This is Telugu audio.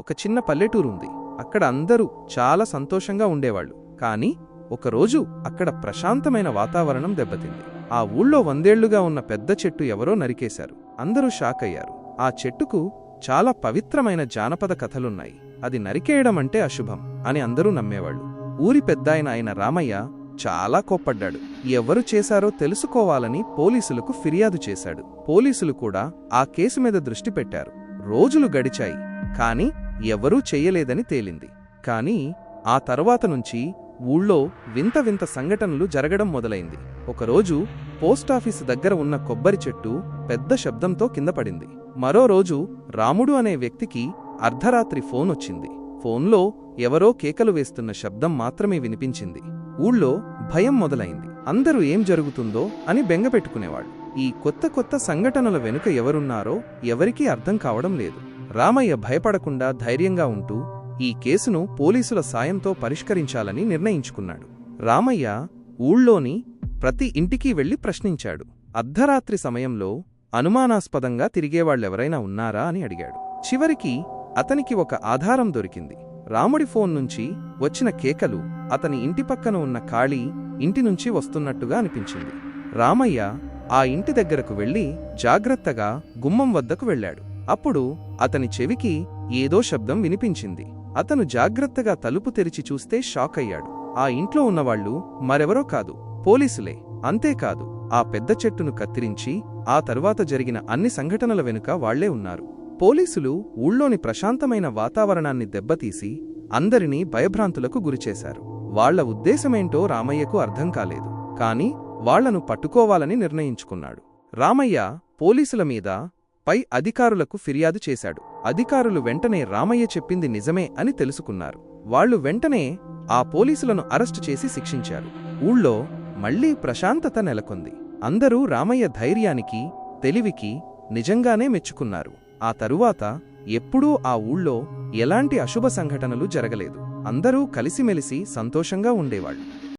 ఒక చిన్న పల్లెటూరుంది. అక్కడ అందరూ చాలా సంతోషంగా ఉండేవాళ్లు. కాని ఒకరోజు అక్కడ ప్రశాంతమైన వాతావరణం దెబ్బతింది. ఆ ఊళ్ళో 100 ఏళ్లుగా ఉన్న పెద్ద చెట్టు ఎవరో నరికేశారు. అందరూ షాక్ అయ్యారు. ఆ చెట్టుకు చాలా పవిత్రమైన జానపద కథలున్నాయి. అది నరికేయడమంటే అశుభం అని అందరూ నమ్మేవాళ్లు. ఊరి పెద్దాయన అయిన రామయ్య చాలా కోప్పడ్డాడు. ఎవరు చేశారో తెలుసుకోవాలని పోలీసులకు ఫిర్యాదు చేశాడు. పోలీసులు కూడా ఆ కేసు మీద దృష్టి పెట్టారు. రోజులు గడిచాయి, కాని ఎవరూ చెయ్యలేదని తేలింది. కాని ఆ తరువాత నుంచి ఊళ్ళో వింత వింత సంఘటనలు జరగడం మొదలైంది. ఒకరోజు పోస్టాఫీసు దగ్గర ఉన్న కొబ్బరి చెట్టు పెద్ద శబ్దంతో కిందపడింది. మరో రోజు రాముడు అనే వ్యక్తికి అర్ధరాత్రి ఫోనొచ్చింది. ఫోన్లో ఎవరో కేకలు వేస్తున్న శబ్దం మాత్రమే వినిపించింది. ఊళ్ళో భయం మొదలైంది. అందరూ ఏం జరుగుతుందో అని బెంగపెట్టుకునేవాళ్ళు. ఈ కొత్త కొత్త సంఘటనల వెనుక ఎవరున్నారో ఎవరికీ అర్థం కావడం లేదు. రామయ్య భయపడకుండా ధైర్యంగా ఉంటూ ఈ కేసును పోలీసుల సాయంతో పరిష్కరించాలని నిర్ణయించుకున్నాడు. రామయ్య ఊళ్ళోని ప్రతి ఇంటికి వెళ్లి ప్రశ్నించాడు. అర్ధరాత్రి సమయంలో అనుమానాస్పదంగా తిరిగేవాళ్లెవరైనా ఉన్నారా అని అడిగాడు. చివరికి అతనికి ఒక ఆధారం దొరికింది. రాముడి ఫోన్ నుంచి వచ్చిన కేకలు అతని ఇంటి పక్కన ఉన్న ఖాళీ ఇంటి నుంచి వస్తున్నట్టుగా అనిపించింది. రామయ్య ఆ ఇంటి దగ్గరకు వెళ్లి జాగ్రత్తగా గుమ్మం వద్దకు వెళ్లాడు. అప్పుడు అతని చెవికి ఏదో శబ్దం వినిపించింది. అతను జాగ్రత్తగా తలుపు తెరిచి చూస్తే షాక్ అయ్యాడు. ఆ ఇంట్లో ఉన్నవాళ్లు మరెవరో కాదు, పోలీసులే. అంతేకాదు, ఆ పెద్ద చెట్టును కత్తిరించి ఆ తరువాత జరిగిన అన్ని సంఘటనల వెనుక వాళ్లే ఉన్నారు. పోలీసులు ఊళ్ళోని ప్రశాంతమైన వాతావరణాన్ని దెబ్బతీసి అందరినీ భయభ్రాంతులకు గురిచేశారు. వాళ్ల ఉద్దేశమేంటో రామయ్యకు అర్థం కాలేదు. కాని వాళ్లను పట్టుకోవాలని నిర్ణయించుకున్నాడు. రామయ్య పోలీసుల మీద పై అధికారులకు ఫిర్యాదు చేశాడు. అధికారులు వెంటనే రామయ్య చెప్పింది నిజమే అని తెలుసుకున్నారు. వాళ్లు వెంటనే ఆ పోలీసులను అరెస్టు చేసి శిక్షించారు. ఊళ్ళో మళ్లీ ప్రశాంతత నెలకొంది. అందరూ రామయ్య ధైర్యానికి, తెలివికి నిజంగానే మెచ్చుకున్నారు. ఆ తరువాత ఎప్పుడూ ఆ ఊళ్ళో ఎలాంటి అశుభ సంఘటనలు జరగలేదు. అందరూ కలిసిమెలిసి సంతోషంగా ఉండేవాళ్లు.